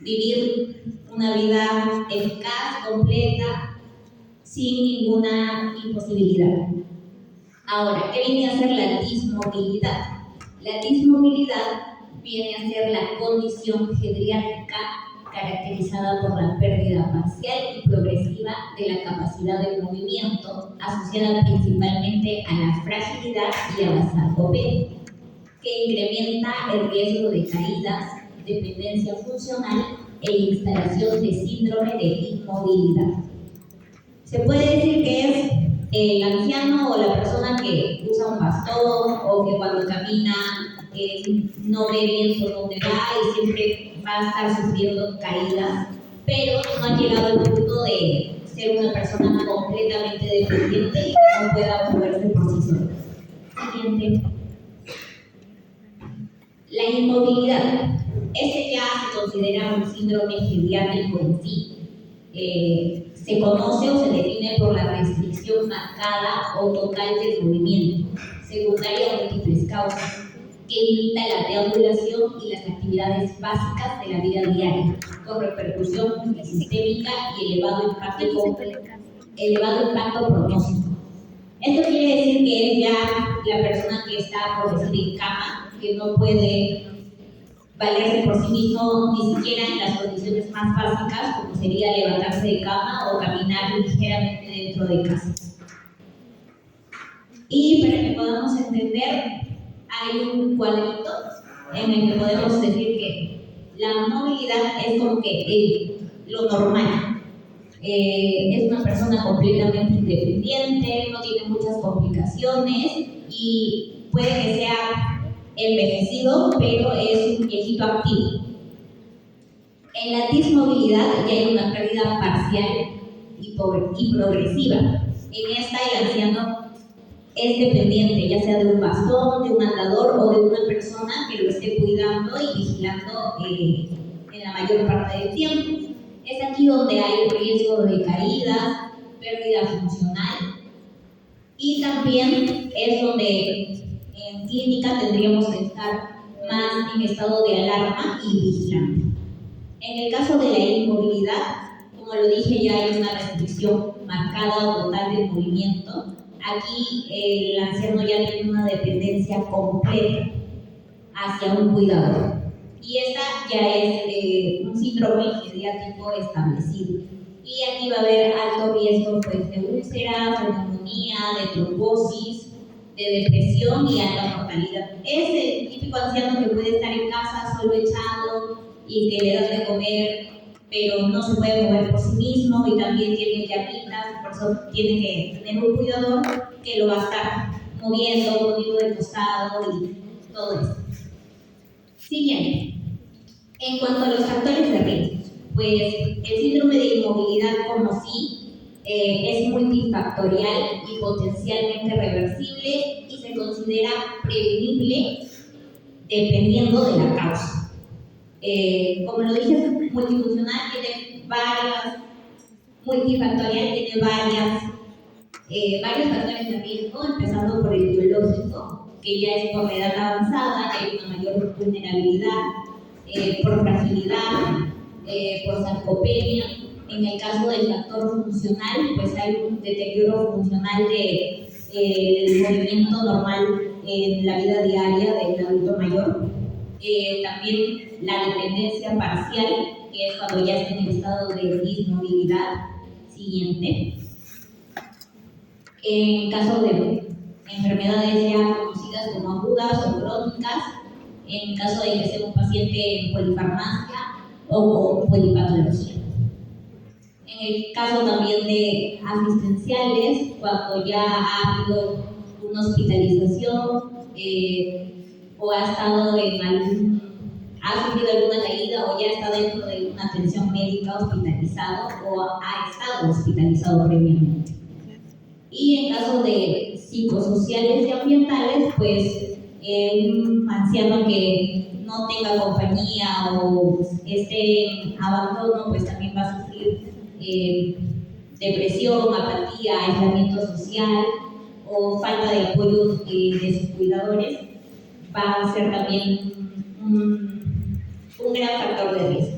vivir una vida eficaz, completa, sin ninguna imposibilidad. Ahora, ¿qué viene a ser la dismovilidad? La dismovilidad viene a ser la condición geriátrica caracterizada por la pérdida parcial y progresiva de la capacidad de movimiento, asociada principalmente a la fragilidad y a la sarcopenia, que incrementa el riesgo de caídas, dependencia funcional e instalación de síndrome de inmovilidad. Se puede decir que es el anciano o la persona que usa un bastón o que cuando camina no ve bien por dónde va y siempre va a estar sufriendo caídas, pero no ha llegado al punto de ser una persona completamente dependiente y que no pueda moverse por sí sola. Siguiente. La inmovilidad. Este ya se considera un síndrome geriátrico en sí. Se conoce o se define por la restricción marcada o total del movimiento, secundaria a múltiples causas, que limita la deambulación y las actividades básicas de la vida diaria, con repercusión multisistémica y elevado impacto pronóstico. Esto quiere decir que es ya la persona que está, por decir, en cama, que no puede valerse por sí mismo ni siquiera en las condiciones más básicas, como sería levantarse de cama o caminar ligeramente dentro de casa. Y para que podamos entender, hay un cuadrito en el que podemos decir que la movilidad es como que lo normal. Es una persona completamente independiente, no tiene muchas complicaciones y puede que sea envejecido, pero es un viejito activo. En la dismovilidad ya hay una pérdida parcial y progresiva. En esta el anciano es dependiente, ya sea de un bastón, de un andador o de una persona que lo esté cuidando y vigilando en la mayor parte del tiempo. Es aquí donde hay riesgo de caídas, pérdida funcional y también es donde en clínica tendríamos que estar más en estado de alarma y vigilante. En el caso de la inmovilidad, como lo dije, ya hay una restricción marcada o total del movimiento. Aquí el anciano ya tiene una dependencia completa hacia un cuidador. Y esta ya es un síndrome geriátrico establecido. Y aquí va a haber alto riesgo pues, de úlceras, de neumonía, de trombosis, de depresión y alta mortalidad. Es el típico anciano que puede estar en casa solo echado y que le dan de comer, pero no se puede mover por sí mismo y también tiene llamitas, por eso tiene que tener un cuidador que lo va a estar moviendo, poniendo de costado y todo eso. Siguiente. En cuanto a los factores de riesgo, pues el síndrome de inmovilidad como sí es multifactorial y potencialmente reversible y se considera prevenible dependiendo de la causa. Como lo dije, es multifuncional, tiene multifactorial, tiene varios factores de riesgo, empezando por el biológico, que ya es por la edad avanzada, que hay una mayor vulnerabilidad, por fragilidad, por sarcopenia. En el caso del factor funcional, pues hay un deterioro funcional del movimiento normal en la vida diaria del adulto mayor. También la dependencia parcial, que es cuando ya está en el estado de dismovilidad. Siguiente. En caso de enfermedades ya conocidas como agudas o crónicas, en caso de que sea un paciente en polifarmacia o con polipatología. En el caso también de asistenciales, cuando ya ha habido una hospitalización o ha estado ha sufrido alguna caída o ya está dentro de una atención médica hospitalizado o ha estado hospitalizado previamente. Y en caso de psicosociales y ambientales, pues un anciano que no tenga compañía o esté en abandono, pues también va a sufrir depresión, apatía, aislamiento social o falta de apoyo de sus cuidadores, va a ser también un gran factor de riesgo.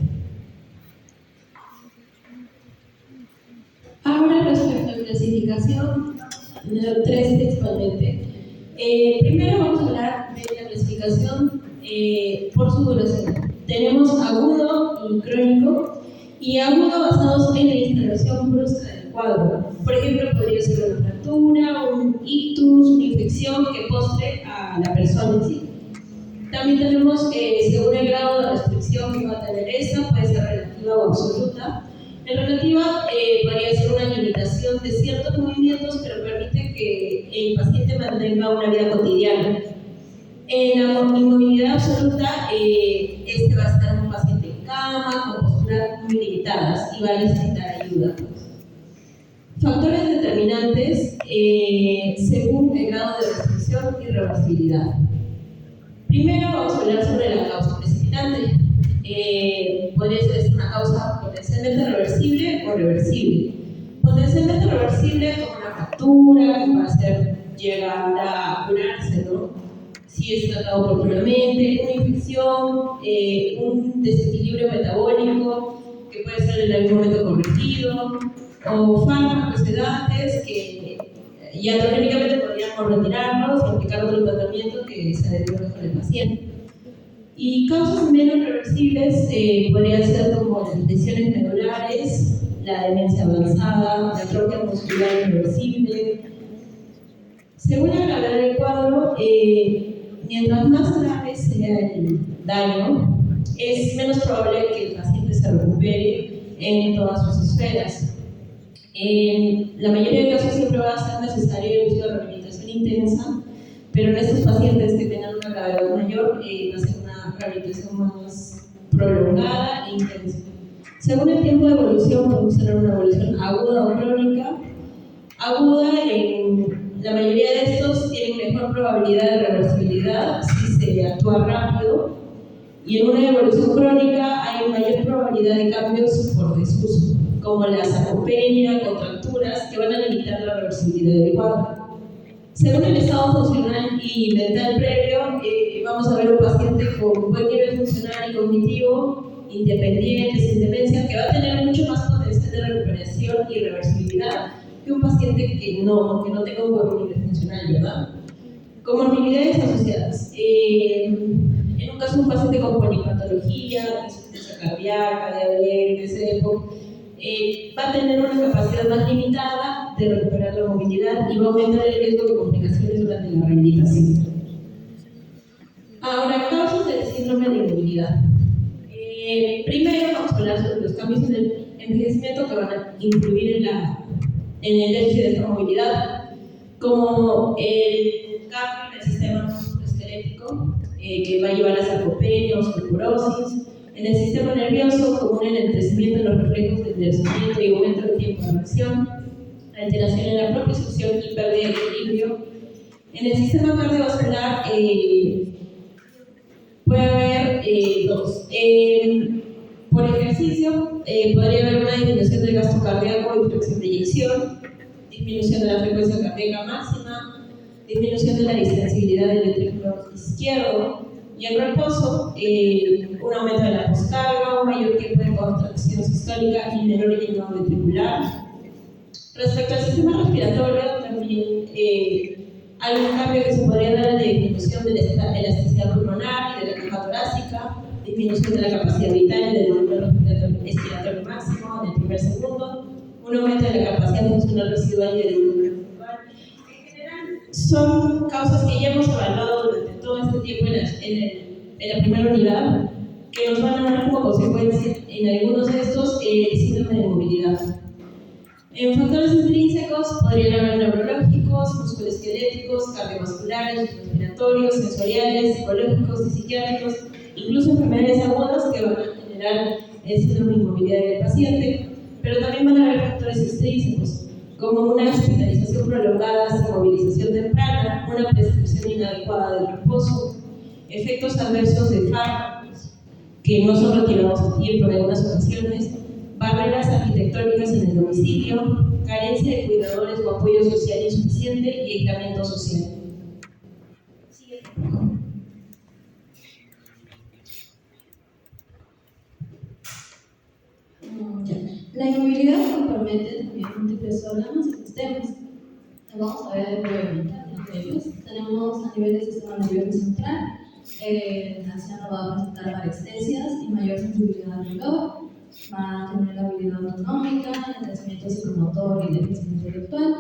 clasificación, número 3 principalmente. Primero vamos a hablar de la clasificación por su duración. Tenemos agudo y crónico, y agudo basados en la instalación brusca del cuadro. Por ejemplo, podría ser una fractura, un ictus, una infección que postre a la persona en sí. También tenemos, según el grado de restricción que va a tener esta, puede ser relativa o absoluta. En relativa podría ser una limitación de ciertos movimientos, pero permite que el paciente mantenga una vida cotidiana. En la inmovilidad absoluta, este va a estar un paciente en cama, con posturas muy limitadas y va a necesitar ayuda. Factores determinantes según el grado de restricción y reversibilidad. Primero vamos a hablar sobre la causa precipitante. Podría ser una causa potencialmente reversible o reversible. Potencialmente reversible como una fractura, que va a llegar a curarse, ¿no? Si es tratado oportunamente, una infección, un desequilibrio metabólico que puede ser en algún momento corregido, o fármacos sedantes que iatrogénicamente podríamos retirarlos y aplicar otro tratamiento que se adecue con el paciente. Y causas menos reversibles podrían ser como las lesiones medulares, la demencia avanzada, la atrofia muscular irreversible. Según la gravedad del cuadro, mientras más grave sea el daño, es menos probable que el paciente se recupere en todas sus esferas. En la mayoría de casos siempre va a ser necesario el uso de rehabilitación intensa, pero en estos pacientes que tengan una gravedad mayor va a ser una rehabilitación más prolongada e intensa. Según el tiempo de evolución, podemos tener una evolución aguda o crónica. Aguda, en la mayoría de estos tienen mejor probabilidad de reversibilidad si se actúa rápido, y en una evolución crónica hay mayor probabilidad de cambios por desuso, como la sarcopenia, contracturas, que van a limitar la reversibilidad del cuadro. Según el estado funcional y mental previo, vamos a ver un paciente con buen nivel funcional y cognitivo, independiente, sin demencia, que va a tener mucho más potencial de recuperación y reversibilidad que un paciente que no tenga un buen nivel funcional, ¿verdad? Comorbilidades asociadas. En un caso, un paciente con polipatología, insuficiencia cardíaca, diabetes, EPOC, va a tener una capacidad más limitada de recuperar la movilidad y va a aumentar el riesgo de complicaciones durante la rehabilitación. Ahora, causas del síndrome de inmovilidad. Primero vamos a hablar sobre los cambios en el envejecimiento que van a influir en el déficit de esta movilidad, como el cambio en el sistema musculoesquelético, que va a llevar a sarcopenia, osteoporosis, en el sistema nervioso, como un enlentecimiento en los reflejos de enderezamiento y aumento del tiempo de reacción, alteración en la propiocepción y pérdida de equilibrio. En el sistema cardiovascular puede haber dos. Por ejercicio, podría haber una disminución del gasto cardíaco y flexión de eyección, disminución de la frecuencia cardíaca máxima, disminución de la distensibilidad del ventrículo izquierdo, y en reposo, un aumento de la poscarga, un mayor tiempo de contracción sistólica y menor llenado ventricular. Respecto al sistema respiratorio, también hay un cambio que se podría dar en la disminución de la elasticidad pulmonar y de la caja torácica, disminución de la capacidad vital y del volumen respiratorio máximo en el primer segundo, un aumento de la capacidad funcional residual y del volumen residual. En general, son causas que ya hemos evaluado durante todo este tiempo en la primera unidad, que nos van a dar como consecuencia en algunos de estos síndrome de movilidad. En factores intrínsecos podrían haber neurológicos, musculoesqueléticos, cardiovasculares, respiratorios, sensoriales, psicológicos y psiquiátricos, incluso enfermedades agudas que van a generar el síndrome de inmovilidad del paciente, pero también van a haber factores extrínsecos, como una hospitalización prolongada sin movilización temprana, una prescripción inadecuada del reposo, efectos adversos de fármacos que no son retirados a tiempo en algunas ocasiones, barreras arquitectónicas en el domicilio, carencia de cuidadores o apoyo social insuficiente y aislamiento social. La inmovilidad compromete también múltiples órganos y sistemas. Vamos a ver brevemente entre ellos. Tenemos a nivel del sistema nervioso central, el anciano va a presentar parestesias y mayor sensibilidad al dolor, va a tener la habilidad autonómica, el crecimiento psicomotor y déficit intelectual.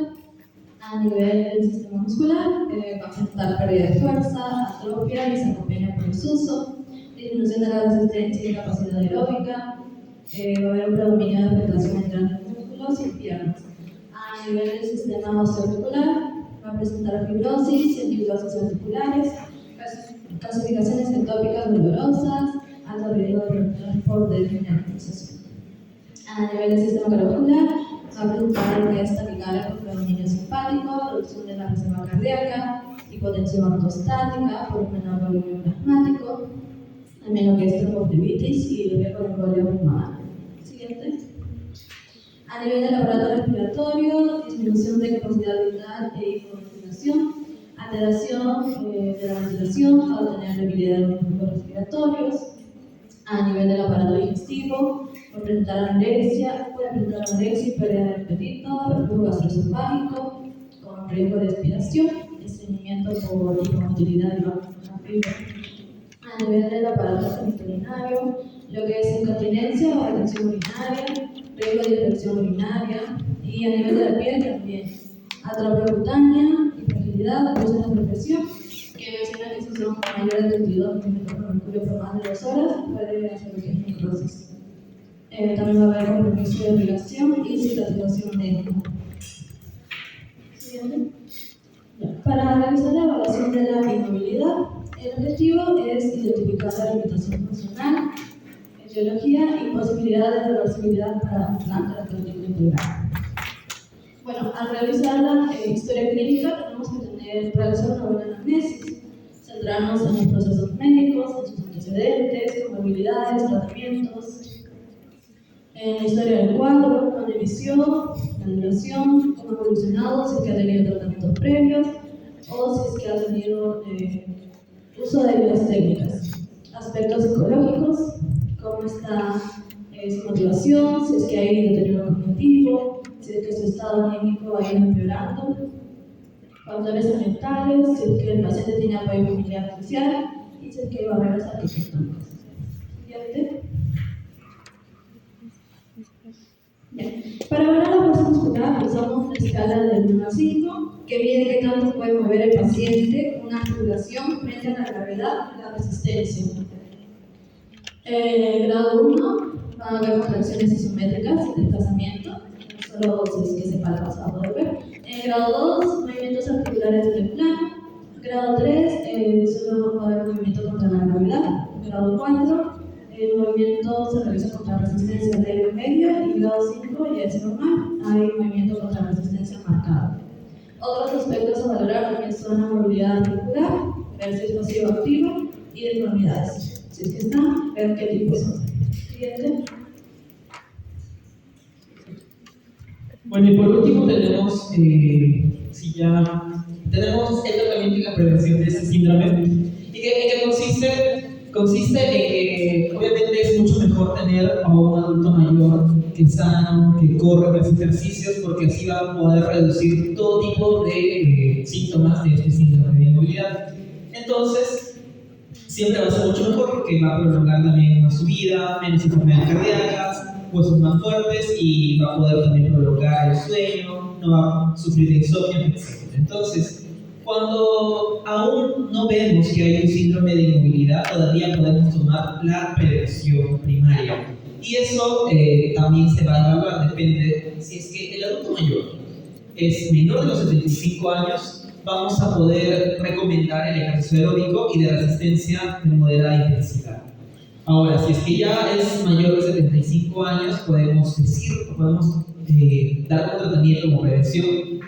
A nivel del sistema muscular, va a presentar pérdida de fuerza, atrofia y sarcopenia por desuso, disminución de la resistencia y capacidad aeróbica, va a haber un predominio de afectación en grandes músculos y piernas. A nivel del sistema osteoarticular, va a presentar fibrosis y anquilosis articulares, calcificaciones ectópicas dolorosas, alto riesgo por desmineralización. A nivel del sistema cardiovascular, va a presentar arritmias taquicárdica con predominio simpático, reducción de la reserva cardíaca, hipotensión ortostática por un menor volumen plasmático, también lo que es trombofibritis y riesgo de embolia pulmonar. Siguiente. A nivel del aparato respiratorio, disminución de capacidad vital e hipoventilación, alteración de la ventilación, va a tener debilidad de los grupos respiratorios. A nivel del aparato digestivo, puede presentar anorexia y pérdida de apetito, reflujo gastroesofágico, con riesgo de expiración, estreñimiento por hipomotilidad y baja fibra. A nivel del aparato genitourinario, lo que es incontinencia o retención urinaria, riesgo de infección urinaria, y a nivel de la piel también, atrofia cutánea, hiperagilidad, abuso de la presión, que menciona que si son mayores de 22 milímetros de mercurio por más de 2 horas, puede hacer lo que es necrosis. También va a haber compromiso de irrigación y cicatrización médica. Siguiente. Para realizar la evaluación de la inmovilidad, el objetivo es identificar la limitación funcional, etiología y posibilidad de reversibilidad para un plan terapéutico integral. Bueno, al realizar la historia clínica tenemos que realizar una buena anamnesis, centrarnos en los procesos médicos, en sus antecedentes, comorbilidades, tratamientos, en la historia del cuadro, plan de visión, la duración, cómo ha evolucionado, si es que ha tenido tratamientos previos o si es que ha tenido uso de ayudas técnicas, aspectos psicológicos, cómo está su motivación, si es que hay deterioro cognitivo, si es que su estado anímico ha ido empeorando, factores ambientales, si es que el paciente tiene apoyo familiar social y si es que hay barreras arquitectónicas. Siguiente. Bien. Para evaluar la fuerza muscular usamos la escala del 1 al 5, que mide qué tanto puede mover el paciente una articulación frente a la gravedad y la resistencia. En el grado 1 va a haber contracciones isométricas y desplazamiento, no solo si es que se palpa, se va a poder ver. En el grado 2, movimientos articulares del plano. Grado 3, solo va a haber movimiento contra la gravedad. Grado 4, el movimiento se realiza contra resistencia leve media. Y grado 5 ya es normal, hay movimiento contra resistencia marcada. Otros aspectos a valorar también son la movilidad articular, ver si es pasivo-activa y deformidades. Si es que está, ver qué tipo son. Siguiente. Bueno, y por último tenemos, tenemos el tratamiento y la prevención de este síndrome. ¿Y qué consiste? Consiste en que obviamente es mucho mejor tener a un adulto mayor que es sano, que corre, que hace ejercicios, porque así va a poder reducir todo tipo de síntomas de este síndrome de inmovilidad. Entonces, siempre va a ser mucho mejor porque va a prolongar también más su vida, menos enfermedades cardíacas, huesos más fuertes y va a poder también prolongar el sueño, no va a sufrir de insomnio, etc. Entonces, cuando aún no vemos que hay un síndrome de inmovilidad, todavía podemos tomar la prevención primaria. Y eso también se va a evaluar, depende si es que el adulto mayor es menor de los 75 años, vamos a poder recomendar el ejercicio aeróbico y de resistencia de moderada intensidad. Ahora, si es que ya es mayor de 75 años, podemos dar un tratamiento como prevención,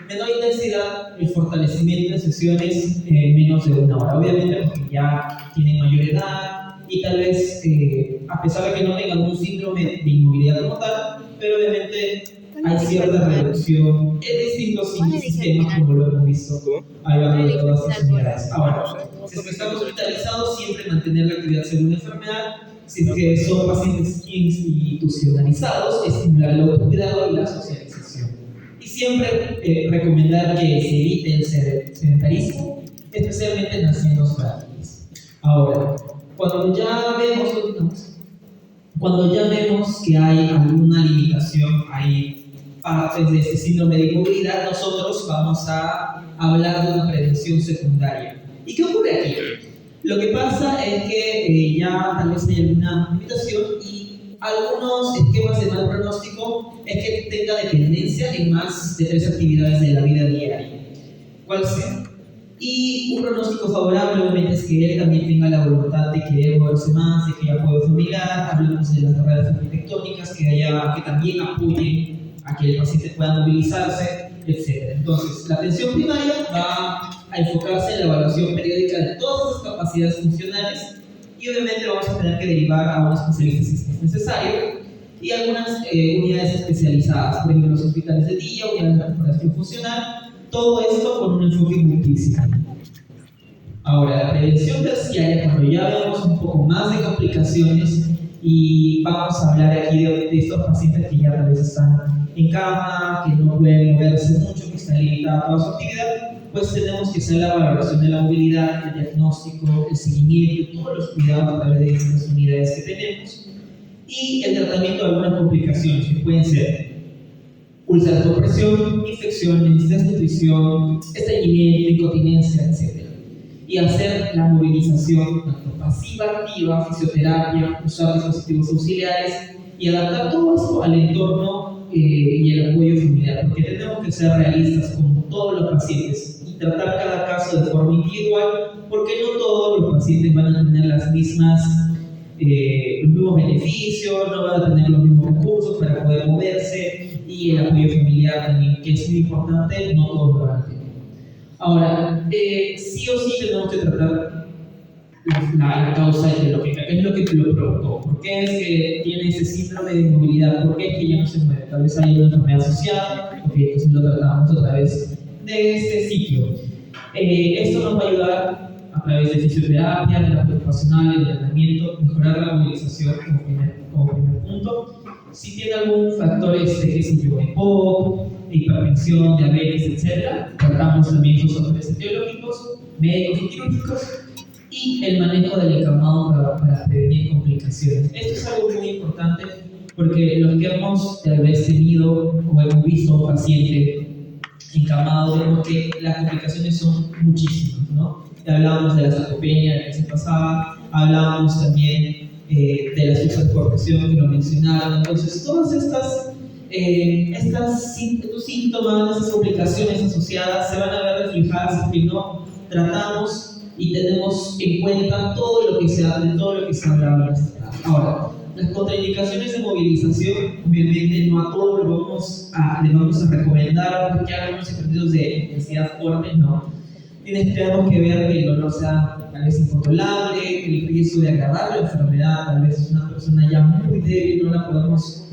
menor intensidad, el fortalecimiento en sesiones menos de 1 hora. Obviamente porque ya tienen mayor edad y tal vez, a pesar de que no tengan un síndrome de inmovilidad como tal, pero obviamente hay cierta reducción en distintos sistemas, como lo hemos visto a lo largo de todas las unidades. Ahora, si es que estamos hospitalizados, siempre mantener la actividad según la enfermedad. Si es que son pacientes institucionalizados, estimular el autocuidado y la socialización. Y siempre recomendar que se evite el sedentarismo, especialmente en ancianos frágiles. Ahora, cuando ya vemos que hay alguna limitación, hay partes de este síndrome de inmovilidad, nosotros vamos a hablar de una prevención secundaria. ¿Y qué ocurre aquí? Lo que pasa es que ya tal vez hay alguna limitación y algunos esquemas de mal pronóstico es que tenga dependencia en más de 3 actividades de la vida diaria, cual sea. Y un pronóstico favorable obviamente es que él también tenga la voluntad de querer moverse más, de que haya apoyo familiar, hablamos de las barreras arquitectónicas, que también apoyen a que el paciente pueda movilizarse, etc. Entonces, la atención primaria va a enfocarse en la evaluación periódica de todas esas capacidades funcionales y obviamente vamos a tener que derivar a un especialista si es necesario y algunas unidades especializadas, por ejemplo, los hospitales de día, unidades de recuperación funcional, todo esto con un enfoque multidisciplinario. Ahora, la prevención terciaria, cuando ya vemos un poco más de complicaciones y vamos a hablar aquí de estos pacientes que ya tal vez están en cama, que no pueden moverse mucho, que están limitados a toda su actividad, pues tenemos que hacer la valoración de la movilidad, el diagnóstico, el seguimiento, todos los cuidados a través de estas unidades que tenemos y el tratamiento de algunas complicaciones que pueden ser úlceras por presión, infecciones, desnutrición, estreñimiento, incontinencia, etc. Y hacer la movilización tanto pasiva, activa, fisioterapia, usar dispositivos auxiliares y adaptar todo esto al entorno y el apoyo familiar, porque tenemos que ser realistas con todos los pacientes y tratar cada caso de forma individual, porque no todos los pacientes van a tener los mismos beneficios, no van a tener los mismos recursos para poder moverse y el apoyo familiar también, que es muy importante, no todos lo van a tener. Ahora, sí o sí tenemos que tratar la causa etiológica, qué es lo que lo provocó, por qué es que tiene ese síndrome de inmovilidad, por qué es que ya no se mueve, tal vez hay una enfermedad asociada, ok, entonces lo tratamos a través de este ciclo. Esto nos va a ayudar a través de fisioterapia, de la ocupacional, el entrenamiento, mejorar la movilización como primer punto. Si tiene algún factor, qué sé yo, EPOC, hipertensión, diabetes, etc., tratamos también esos factores etiológicos, médicos y quirúrgicos, y el manejo del encamado para prevenir complicaciones. Esto es algo muy importante porque los que hemos tal vez tenido o hemos visto a un paciente encamado, vemos que las complicaciones son muchísimas, ¿no? Hablábamos de la sarcopenia, de la que se pasaba, hablábamos también de las úlceras por presión que lo mencionaron. Entonces, todas estos síntomas, estas complicaciones asociadas se van a ver reflejadas si no tratamos y tenemos en cuenta todo lo que se ha hablado en este caso. Ahora, las contraindicaciones de movilización, obviamente no a todos le vamos a recomendar porque hagan unos ejercicios de intensidad fuerte, no. Tenemos que ver que el dolor sea tal vez incontrolable, que el riesgo de agravar la enfermedad, tal vez es una persona ya muy débil, no la podemos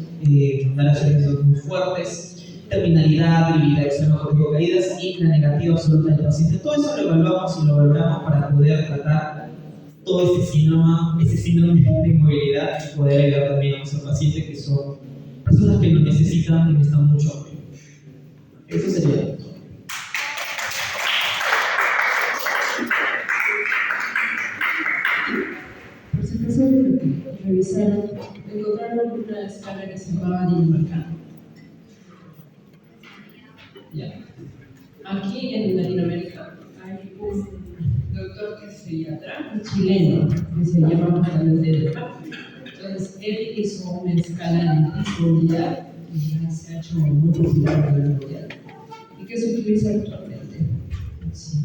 mandar a hacer ejercicios muy fuertes, terminalidad, debilidad extrema por caídas y la negativa absoluta del paciente. Todo eso lo evaluamos y lo valoramos para poder tratar todo este síndrome de inmovilidad y poder ayudar también a nuestros pacientes que son personas que lo necesitan y necesitan mucho apoyo. Eso sería. Por si acaso, revisaron, encontraron una escala que se llamaba Dinamarca. Ya. Aquí en Latinoamérica hay un doctor que es pediatra, chileno, que se llama González de Lepa. Entonces, él hizo una escala de dismovilidad y ya se ha hecho muy popular en la mundial y que se utiliza actualmente. Sí,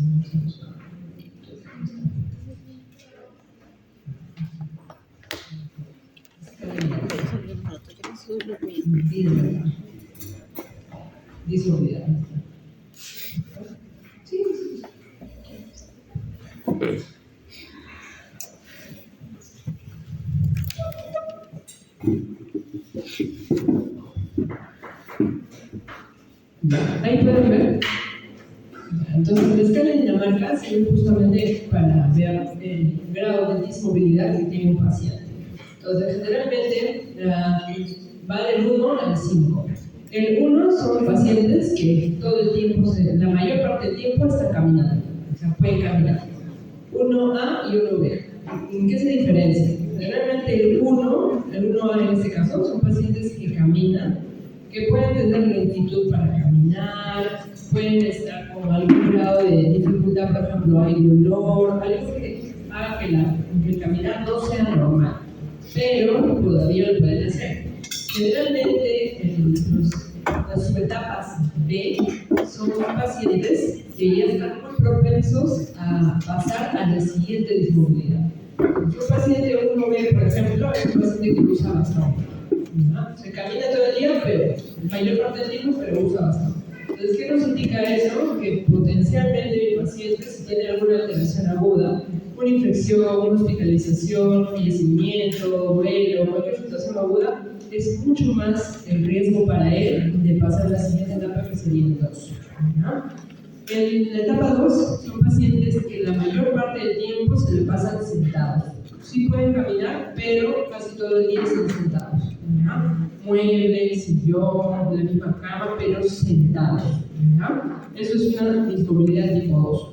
dismovilidad. Sí, sí. Ahí pueden ver. Entonces, la escala de Dinamarca sirve justamente para ver el grado de dismovilidad que tiene un paciente. Entonces, generalmente va del 1 al 5. El 1 son pacientes que todo el tiempo, la mayor parte del tiempo están caminando, o sea, pueden caminar. 1A y 1B. ¿En qué se diferencia? Realmente el 1A en este caso, son pacientes que caminan, que pueden tener lentitud para caminar, pueden estar con algún grado de dificultad, por ejemplo, hay dolor, algo que haga que el caminar no sea normal, pero todavía lo pueden hacer. Generalmente, las subetapas B son pacientes que ya están muy propensos a pasar a la siguiente dismovilidad. Un paciente 1B, por ejemplo, es un paciente que usa bastón. ¿No? Se camina todo el día, pero la mayor parte del tiempo, pero usa bastón. Entonces, ¿qué nos indica eso? Que potencialmente el paciente, si tiene alguna alteración aguda, una infección, una hospitalización, fallecimiento, duelo, cualquier situación aguda, es mucho más el riesgo para él de pasar a la siguiente etapa, que sería el 2. ¿No? En la etapa 2 son pacientes que la mayor parte del tiempo se le pasan sentados. Sí pueden caminar, pero casi todo el día están sentados. ¿No? Mueble, sillón, la misma cama, pero sentados. ¿No? Eso es una dismovilidad tipo 2.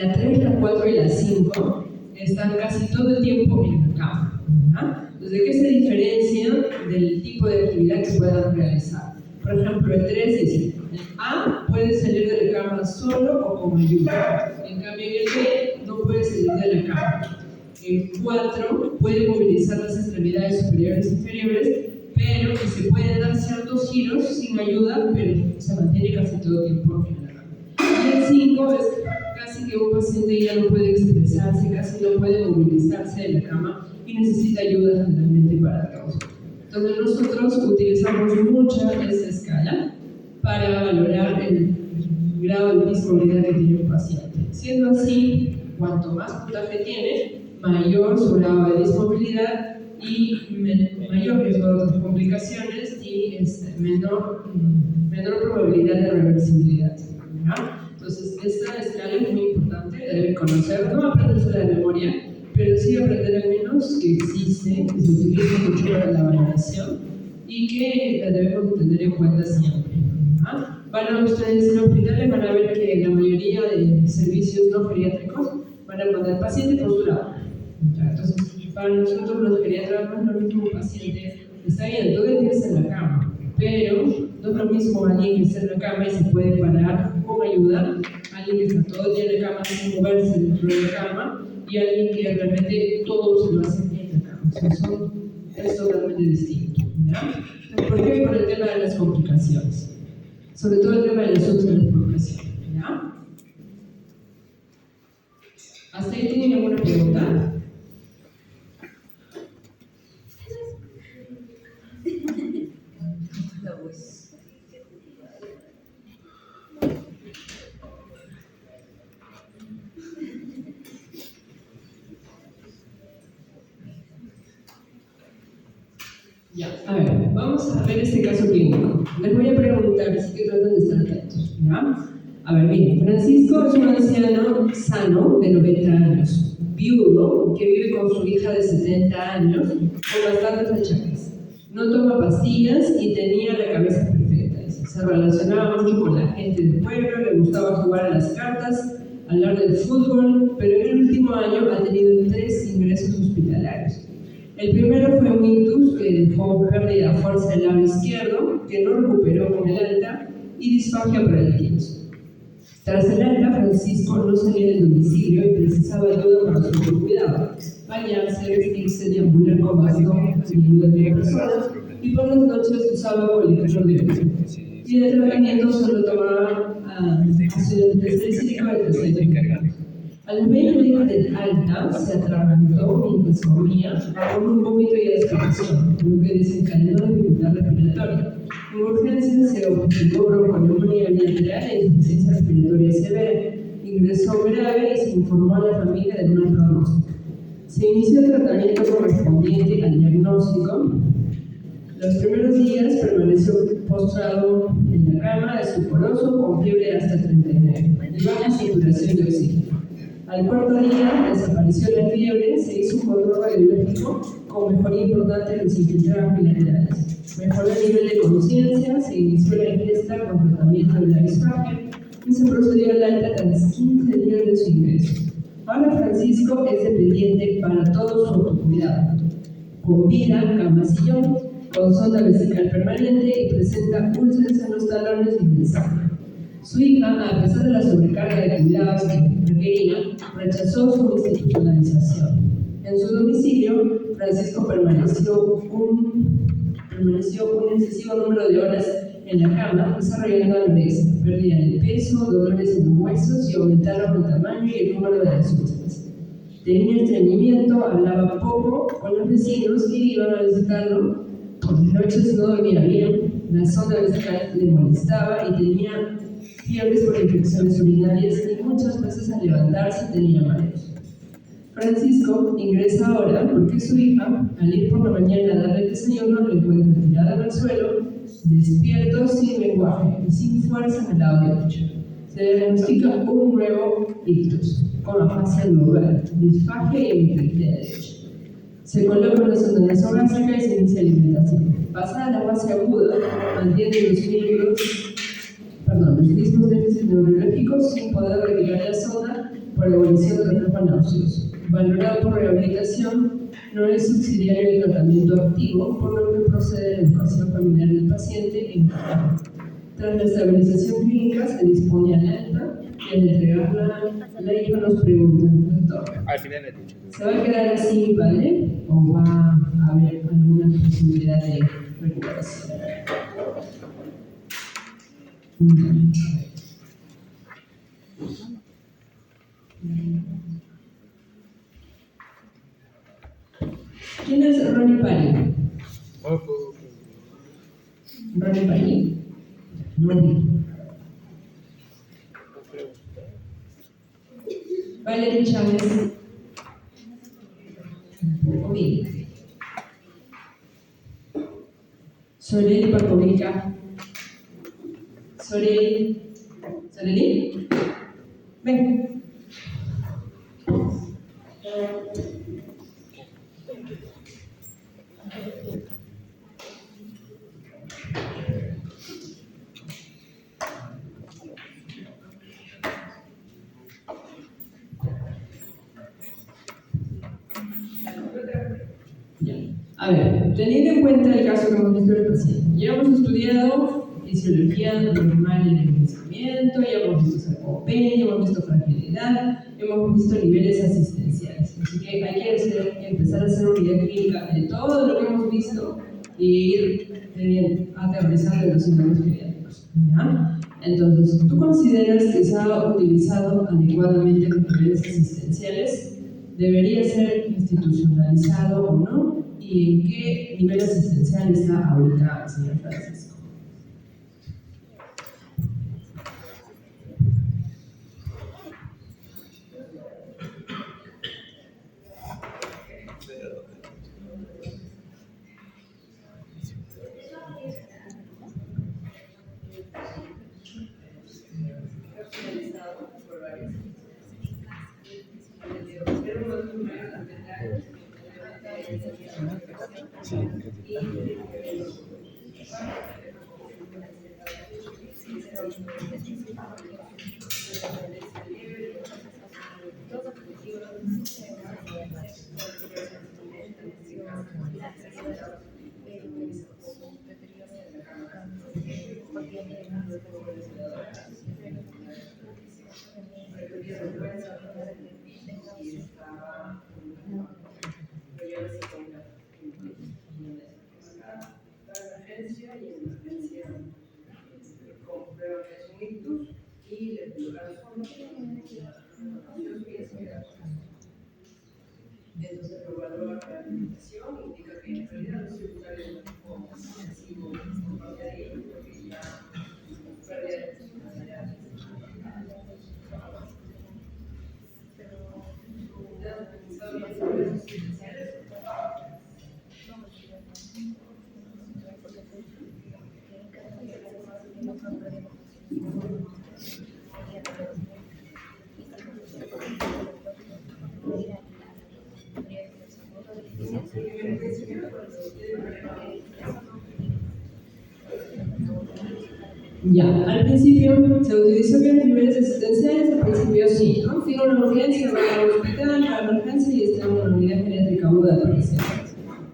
La 3, la 4 y la 5 están casi todo el tiempo en la cama. ¿No? Entonces, ¿de qué se diferencia del tipo de actividad que puedan realizar? Por ejemplo, el 3 dice, el A puede salir de la cama solo o con ayuda. En cambio, el B no puede salir de la cama. El 4 puede movilizar las extremidades superiores e inferiores, pero que se pueden dar ciertos giros sin ayuda, pero se mantiene casi todo el tiempo en la cama. Y el 5 es casi que un paciente ya no puede expresarse, casi no puede movilizarse de la cama y necesita ayuda generalmente para el caos. Entonces nosotros utilizamos mucha esa escala para valorar el grado de dismovilidad que tiene un paciente. Siendo así, cuanto más puntaje tiene, mayor su grado de dismovilidad y mayor riesgo de otras complicaciones y menor probabilidad de reversibilidad. ¿No? Entonces, esta escala es muy importante, la deben conocer, no aprenderse de memoria, pero sí aprender al menos que existe, que se utiliza mucho para la valoración y que la debemos tener en cuenta siempre. ¿Ah? Van a ustedes en hospitales, van a ver que la mayoría de servicios no geriátricos van a poner paciente posturado. Entonces, para nosotros los geriatras no es lo mismo un paciente que está bien, todo el día está en la cama, pero no es lo mismo alguien que está en la cama y se puede parar con ayuda, alguien que está todo el día en la cama sin moverse dentro de la cama, y alguien que realmente todo se lo hace en la cama. O sea, es totalmente distinto. ¿Ya? ¿Por qué? Por el tema de las complicaciones. Sobre todo el tema de las úlceras por presión. ¿Ya? ¿Hasta ahí tienen alguna pregunta? Ya, a ver, vamos a ver este caso clínico. Les voy a preguntar, así que tratan de estar atentos. ¿Ya? A ver, miren, Francisco es un anciano sano de 90 años, viudo, que vive con su hija de 70 años, con bastantes achaques. No toma pastillas y tenía la cabeza perfecta. Se relacionaba mucho con la gente del pueblo, le gustaba jugar a las cartas, hablar del fútbol, pero en el último año ha tenido 3 ingresos hospitalarios. El primero fue un ictus que dejó pérdida de fuerza del lado izquierdo, que no recuperó con el alta, y disfagia por el quinto. Tras el alta, Francisco no salía del domicilio y precisaba ayuda para su autocuidado, bañarse, vestirse, deambular con bastón, sin ayuda de otra persona, y por las noches usaba colesterol de bebé. Y de tratamiento solo tomaba ácido tetracíclico de 300 mg. A los 20 días del alta, se atragantó mientras comía con un vómito y aspiración, lo que desencadenó dificultad respiratoria. En urgencias se objetó bronconeumonía bilateral e insuficiencia respiratoria severa. Ingresó grave y se informó a la familia de una pronóstica. Se inició el tratamiento correspondiente al diagnóstico. Los primeros días permaneció postrado en la cama, estuporoso, con fiebre hasta 39 y baja saturación de oxígeno. Al cuarto día desapareció la fiebre, se hizo un control radiológico con mejoría importante en los infiltrados bilaterales. Mejoró el nivel de conciencia, se inició la ingesta con tratamiento de la disfagia y se procedió al alta tras 15 días de su ingreso. Ahora Francisco es dependiente para todo su autocuidado, con vida, cama sillón, con sonda vesical permanente y presenta úlceras en los talones y en el sangre. Su hija, a pesar de la sobrecarga de cuidados que requería, rechazó su institucionalización. En su domicilio, Francisco permaneció un excesivo número de horas en la cama, desarrollando anorexia, pérdida de peso, dolores en los huesos y aumentaron el tamaño y el número de las úlceras. Tenía estreñimiento, hablaba poco con los vecinos que iban a visitarlo. Por las noches no dormía bien, la sonda vesical le molestaba y tenía fiebres por infecciones urinarias y muchas veces al levantarse tenía mareos. Francisco ingresa ahora porque su hija, al ir por la mañana a darle el desayuno, lo encuentra tirado en el suelo, despierto, sin lenguaje y sin fuerza en el lado derecho. Se diagnostica un nuevo ictus, con afasia global, disfagia y hemiplegia derecha. Se coloca una sonda nasogástrica y se inicia alimentación. Pasada la fase aguda, mantiene los mismos déficits neurológicos sin poder retirar la sonda por evolución de reflejo nauseoso. Valorado por rehabilitación, no es subsidiario del tratamiento activo, por lo que procede la educación familiar del paciente en casa. Tras la estabilización clínica, se dispone al alta y al entregarla, la hija nos pregunta, doctor, ¿se va a quedar así mi padre o va a haber alguna posibilidad de recuperación? ¿Quién es Ronnie Pari? Ronnie Pari. Ronnie. Valerie Chávez. Omi. Soreli Pacovica. Soreli. ¿Soreli? Ven. A ver, teniendo en cuenta el caso que hemos visto del paciente, ya hemos estudiado fisiología normal en el pensamiento, ya hemos visto sarcopenia, hemos visto fragilidad, hemos visto niveles asistenciales. Así que hay que empezar a hacer una idea clínica de todo lo que hemos visto y ir aterrizando los síntomas pediátricos. ¿Ya? Entonces, ¿tú consideras que se ha utilizado adecuadamente los niveles asistenciales? ¿Debería ser institucionalizado o no? ¿Y en qué nivel asistencial está ahorita el señor Francisco? Entonces, lo valora la rehabilitación, indica que en realidad los tribunales no es excesivo por parte de ellos, porque ya pérdida de funcionalidad. Ya, al principio se utilizó que los niveles existenciales, al principio sí, ¿no? Tiene una urgencia, va al hospital, va a la urgencia y está en una unidad geriátrica aguda, por ejemplo.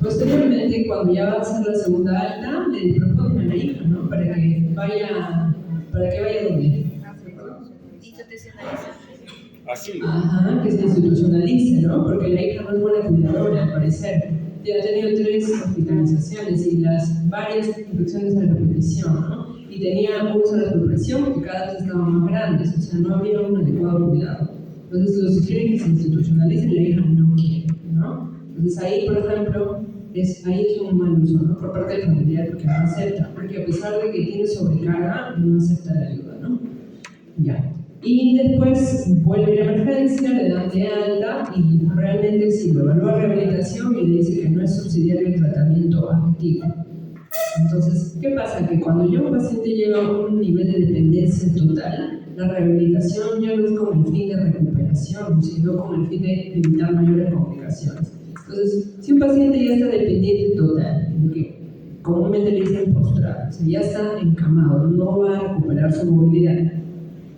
Posteriormente, cuando ya va a ser la segunda alta, le proponen a la hija, ¿no? Para que vaya a dormir. Así. Ajá, que se institucionalice, ¿no? Porque la hija no es buena cuidadora, al parecer. Ya ha tenido 3 hospitalizaciones y varias infecciones a repetición, ¿no? Y tenía úlceras por presión que cada vez estaban más grandes, o sea, no había un adecuado cuidado. Entonces, los quieren que se institucionalice y la hija no quiere, ¿no? Entonces, ahí, por ejemplo, ahí es un mal uso, ¿no? Por parte del familiar, porque no acepta, porque a pesar de que tiene sobrecarga, no acepta la ayuda, ¿no? Ya. Y después vuelve a la emergencia, le dan de alta y realmente sí, lo evalúa rehabilitación y le dice que no es subsidiario el tratamiento activo. Entonces, ¿qué pasa? Que cuando ya un paciente llega a un nivel de dependencia total, la rehabilitación ya no es con el fin de recuperación, sino con el fin de evitar mayores complicaciones. Entonces, si un paciente ya está dependiente total, que comúnmente le dicen postrado, o sea, ya está encamado, no va a recuperar su movilidad,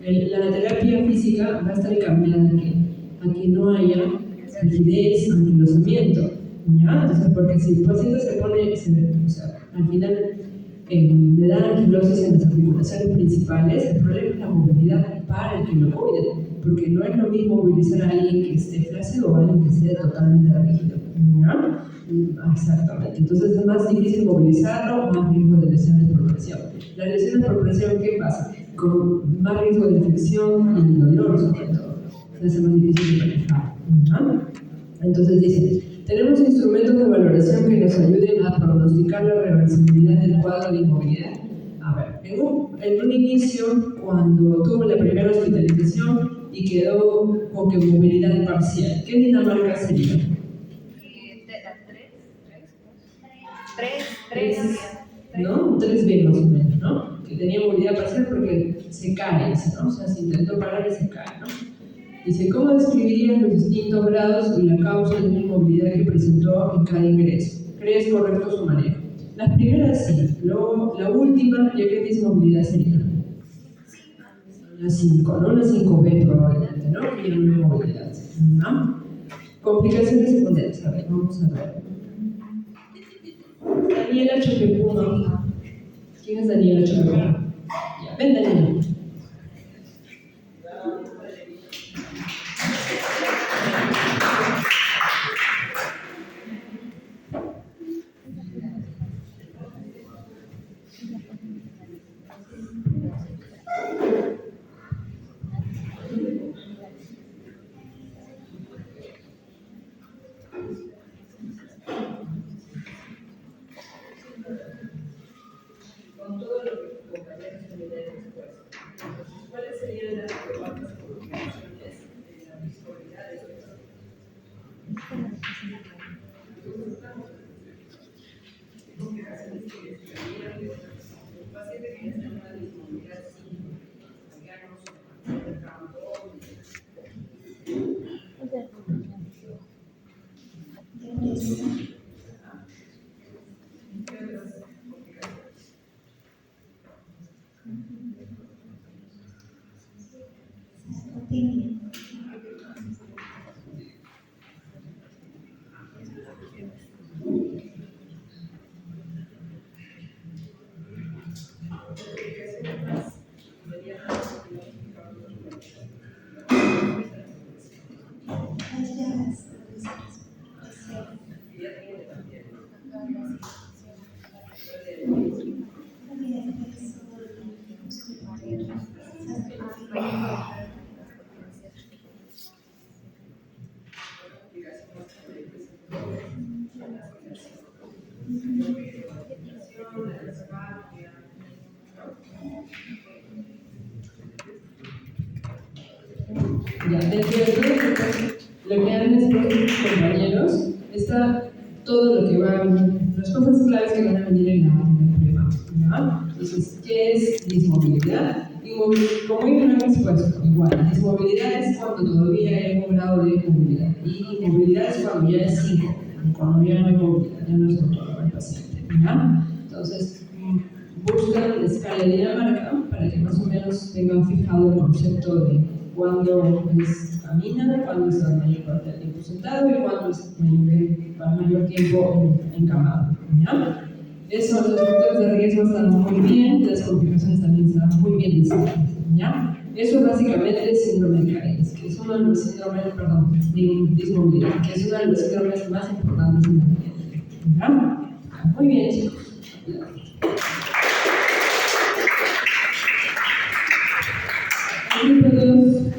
la terapia física va a estar encaminada a que no haya rigidez, anquilosamiento, ¿ya? Entonces, porque si el paciente se pone, o sea, al final le da anquilosis en las articulaciones principales, el problema es la movilidad para el que lo cuide, porque no es lo mismo movilizar a alguien que esté flácido o a alguien que esté totalmente rígido, ¿ya? Exactamente. Entonces es más difícil movilizarlo, más riesgo de lesiones por presión. Las lesiones por presión, ¿qué pasa? Con más riesgo de infección y dolor, sobre todo. Es más difícil de manejar, ¿no? Entonces dice, tenemos instrumentos de valoración que nos ayuden a pronosticar la reversibilidad del cuadro de inmovilidad. A ver, en un inicio, cuando tuvo la primera hospitalización y quedó con que movilidad parcial, ¿qué Dinamarca sería? Tres, ¿no? 3B más o menos, ¿no? Que tenía movilidad parcial porque se cae, ¿no? O sea, se intentó parar y se cae, ¿no? Dice, ¿cómo describirían los distintos grados y la causa de la inmovilidad que presentó en cada ingreso? ¿Crees correcto su manejo? Las primeras sí, luego la última, ¿ya qué dismovilidad sería? La 5, ¿no? La 5B probablemente, ¿no? Y la inmovilidad, ¿no? Complicaciones secundarias, a ver, vamos a ver. Daniela Choquepuno. ¿Quién es Daniela Choquepuno? Ya, ven Daniela. Con todo lo que tus compañeros te dirán después. ¿Cuáles serían las preguntas o complicaciones de la discapacidad de esto? Complicaciones que describirían un paciente que ya está en una dismovilidad sin cambiarnos el campo. Ya, dentro de todo lo que han expuesto sus compañeros, está todo lo que va, las cosas claves que van a venir en la prueba, ¿no? Entonces, ¿qué es dismovilidad? Como yo no he expuesto, igual, dismovilidad es cuando todavía hay un grado de movilidad, y inmovilidad es cuando ya es 5, cuando ya no hay movilidad, ya no es autónomo el paciente, ¿no? Entonces, buscan la escala de Dinamarca para que más o menos tengan fijado el concepto de cuándo camina, cuándo está la mayor parte del tiempo sentado y cuándo es mayor tiempo encamado. ¿Ya? Eso, los factores de riesgo están muy bien, las complicaciones también están muy bien descritas. ¿Ya? Eso es básicamente el síndrome de Carenes, que es uno de los síndromes, dismovilidad, que es uno de los síndromes más importantes en la vida. ¿Ya? Muy bien, chicos. Grupo 2.